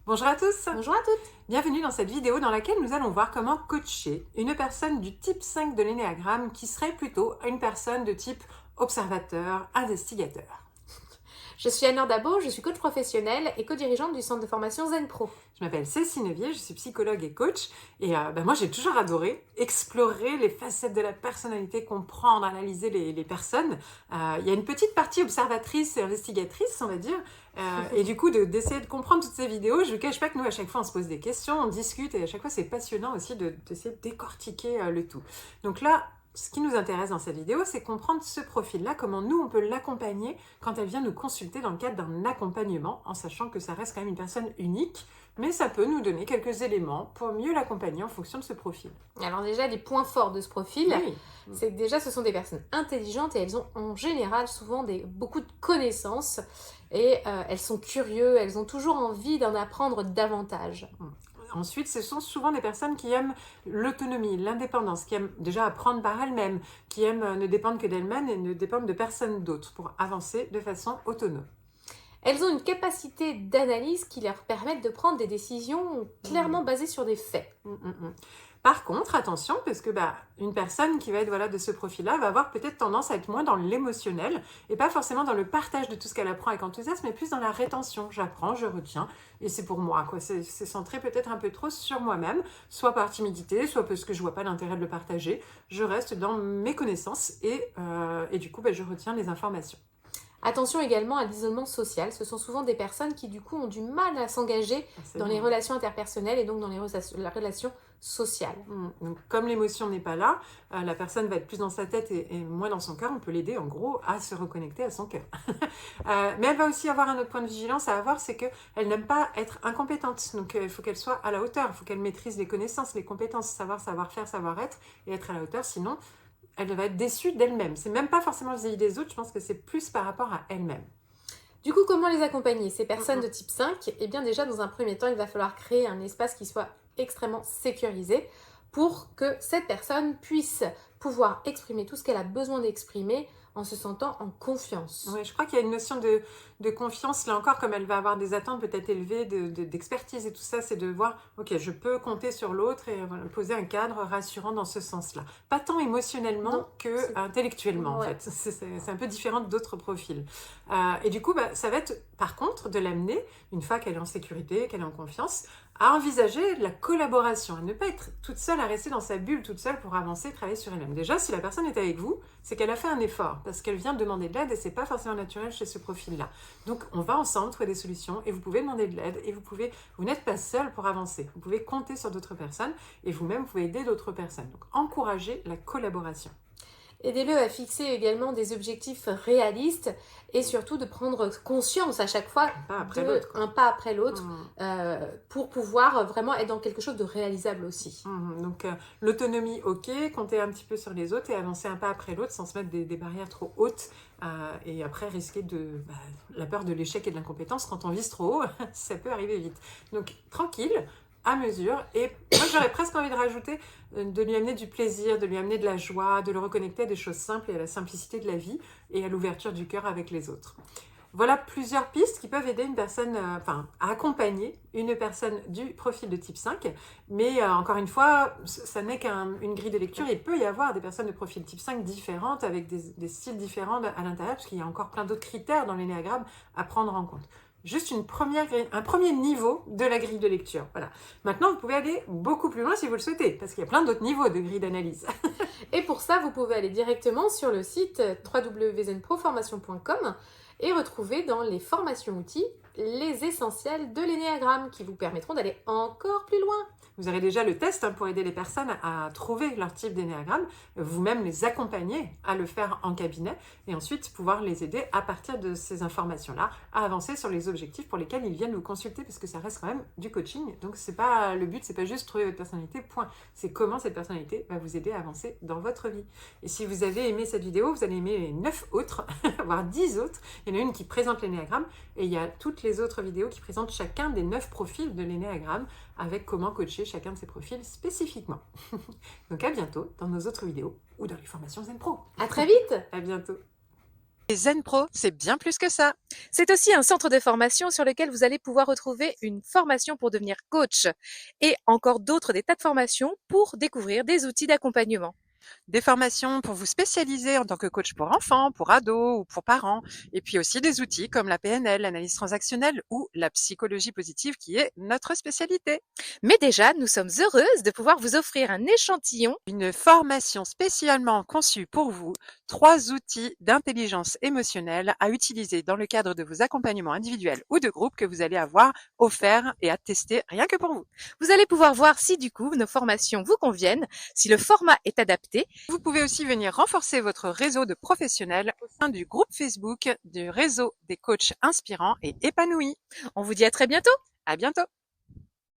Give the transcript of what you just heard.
Bonjour à tous, Bonjour à toutes. bienvenue dans cette vidéo dans laquelle nous allons voir comment coacher une personne du type 5 de l'énéagramme qui serait plutôt une personne de type observateur, investigateur. Je suis Anne Dabo, je suis coach professionnelle et co-dirigeante du centre de formation Zen Pro. Je m'appelle Cécile Nevier, je suis psychologue et coach et moi j'ai toujours adoré explorer les facettes de la personnalité, comprendre, analyser les personnes. Il y a une petite partie observatrice et investigatrice, on va dire, et du coup d'essayer de comprendre toutes ces vidéos. Je ne cache pas que nous à chaque fois on se pose des questions, on discute et à chaque fois c'est passionnant aussi d'essayer de décortiquer le tout. Donc là, ce qui nous intéresse dans cette vidéo, c'est comprendre ce profil-là, comment nous, on peut l'accompagner quand elle vient nous consulter dans le cadre d'un accompagnement, en sachant que ça reste quand même une personne unique, mais ça peut nous donner quelques éléments pour mieux l'accompagner en fonction de ce profil. Alors déjà, les points forts de ce profil, Oui. c'est que déjà ce sont des personnes intelligentes et elles ont en général souvent beaucoup de connaissances et elles sont curieuses, elles ont toujours envie d'en apprendre davantage. Ensuite, ce sont souvent des personnes qui aiment l'autonomie, l'indépendance, qui aiment déjà apprendre par elles-mêmes, qui aiment ne dépendre que d'elles-mêmes et ne dépendre de personne d'autre pour avancer de façon autonome. Elles ont une capacité d'analyse qui leur permet de prendre des décisions clairement basées sur des faits. Par contre, attention, parce que une personne qui va être de ce profil-là va avoir peut-être tendance à être moins dans l'émotionnel et pas forcément dans le partage de tout ce qu'elle apprend avec enthousiasme, mais plus dans la rétention. J'apprends, je retiens, et c'est pour moi, quoi. C'est centré peut-être un peu trop sur moi-même, soit par timidité, soit parce que je vois pas l'intérêt de le partager. Je reste dans mes connaissances et du coup, je retiens les informations. Attention également à l'isolement social. Ce sont souvent des personnes qui du coup ont du mal à s'engager dans les relations interpersonnelles et donc dans les relations sociales. Donc, comme l'émotion n'est pas là, la personne va être plus dans sa tête et moins dans son cœur. On peut l'aider en gros à se reconnecter à son cœur. Mais elle va aussi avoir un autre point de vigilance à avoir, c'est qu'elle n'aime pas être incompétente. Donc il faut qu'elle soit à la hauteur, il faut qu'elle maîtrise les connaissances, les compétences, savoir-faire, savoir-être et être à la hauteur. Sinon, elle va être déçue d'elle-même. C'est même pas forcément vis-à-vis des autres, je pense que c'est plus par rapport à elle-même. Du coup, comment les accompagner? Ces personnes de type 5, eh bien déjà, dans un premier temps, il va falloir créer un espace qui soit extrêmement sécurisé pour que cette personne puisse pouvoir exprimer tout ce qu'elle a besoin d'exprimer en se sentant en confiance. Ouais, je crois qu'il y a une notion de confiance, là encore, comme elle va avoir des attentes peut-être élevées d'expertise et tout ça, c'est de voir, ok, je peux compter sur l'autre et poser un cadre rassurant dans ce sens-là. Pas tant émotionnellement que intellectuellement, en fait. C'est un peu différent d'autres profils. Et du coup, ça va être, par contre, de l'amener, une fois qu'elle est en sécurité, qu'elle est en confiance, à envisager la collaboration, à ne pas être toute seule, à rester dans sa bulle toute seule pour avancer, travailler sur elle-même. Déjà, si la personne est avec vous, c'est qu'elle a fait un effort, parce qu'elle vient demander de l'aide et c'est pas forcément naturel chez ce profil-là. Donc, on va ensemble trouver des solutions et vous pouvez demander de l'aide et vous n'êtes pas seul pour avancer. Vous pouvez compter sur d'autres personnes et vous-même, vous pouvez aider d'autres personnes. Donc, encouragez la collaboration. Aidez-le à fixer également des objectifs réalistes et surtout de prendre conscience à chaque fois un pas après l'autre pour pouvoir vraiment être dans quelque chose de réalisable aussi. Donc l'autonomie, ok, compter un petit peu sur les autres et avancer un pas après l'autre sans se mettre des barrières trop hautes et après risquer la peur de l'échec et de l'incompétence. Quand on vise trop haut, ça peut arriver vite. Donc tranquille, à mesure, et moi j'aurais presque envie de rajouter de lui amener du plaisir, de lui amener de la joie, de le reconnecter à des choses simples et à la simplicité de la vie et à l'ouverture du cœur avec les autres. Voilà plusieurs pistes qui peuvent aider une personne, à accompagner une personne du profil de type 5. Mais encore une fois, ça n'est qu'une grille de lecture. Il peut y avoir des personnes de profil type 5 différentes avec des styles différents à l'intérieur, parce qu'il y a encore plein d'autres critères dans l'énéagramme à prendre en compte. Juste un premier niveau de la grille de lecture. Voilà. Maintenant, vous pouvez aller beaucoup plus loin si vous le souhaitez, parce qu'il y a plein d'autres niveaux de grille d'analyse. Et pour ça, vous pouvez aller directement sur le site www.zenproformation.com et retrouver dans les formations outils les essentiels de l'énéagramme qui vous permettront d'aller encore plus loin. Vous aurez déjà le test pour aider les personnes à trouver leur type d'énéagramme, vous-même les accompagner à le faire en cabinet et ensuite pouvoir les aider à partir de ces informations-là à avancer sur les objectifs pour lesquels ils viennent vous consulter, parce que ça reste quand même du coaching. Donc le but, c'est pas juste trouver votre personnalité, point. C'est comment cette personnalité va vous aider à avancer dans votre vie. Et si vous avez aimé cette vidéo, vous allez aimer les 9 autres, voire 10 autres. Il y en a une qui présente l'énéagramme et il y a toutes les autres vidéos qui présentent chacun des 9 profils de l'énéagramme avec comment coacher chacun de ces profils spécifiquement. Donc à bientôt dans nos autres vidéos ou dans les formations Zen Pro. À très vite. À bientôt. Et Zen Pro, c'est bien plus que ça. C'est aussi un centre de formation sur lequel vous allez pouvoir retrouver une formation pour devenir coach et encore d'autres, des tas de formations pour découvrir des outils d'accompagnement. Des formations pour vous spécialiser en tant que coach pour enfants, pour ados ou pour parents. Et puis aussi des outils comme la PNL, l'analyse transactionnelle ou la psychologie positive qui est notre spécialité. Mais déjà, nous sommes heureuses de pouvoir vous offrir un échantillon. Une formation spécialement conçue pour vous, 3 outils d'intelligence émotionnelle à utiliser dans le cadre de vos accompagnements individuels ou de groupe que vous allez avoir offerts et à tester rien que pour vous. Vous allez pouvoir voir si du coup nos formations vous conviennent, si le format est adapté. Vous pouvez aussi venir renforcer votre réseau de professionnels au sein du groupe Facebook du réseau des coachs inspirants et épanouis. On vous dit à très bientôt. À bientôt!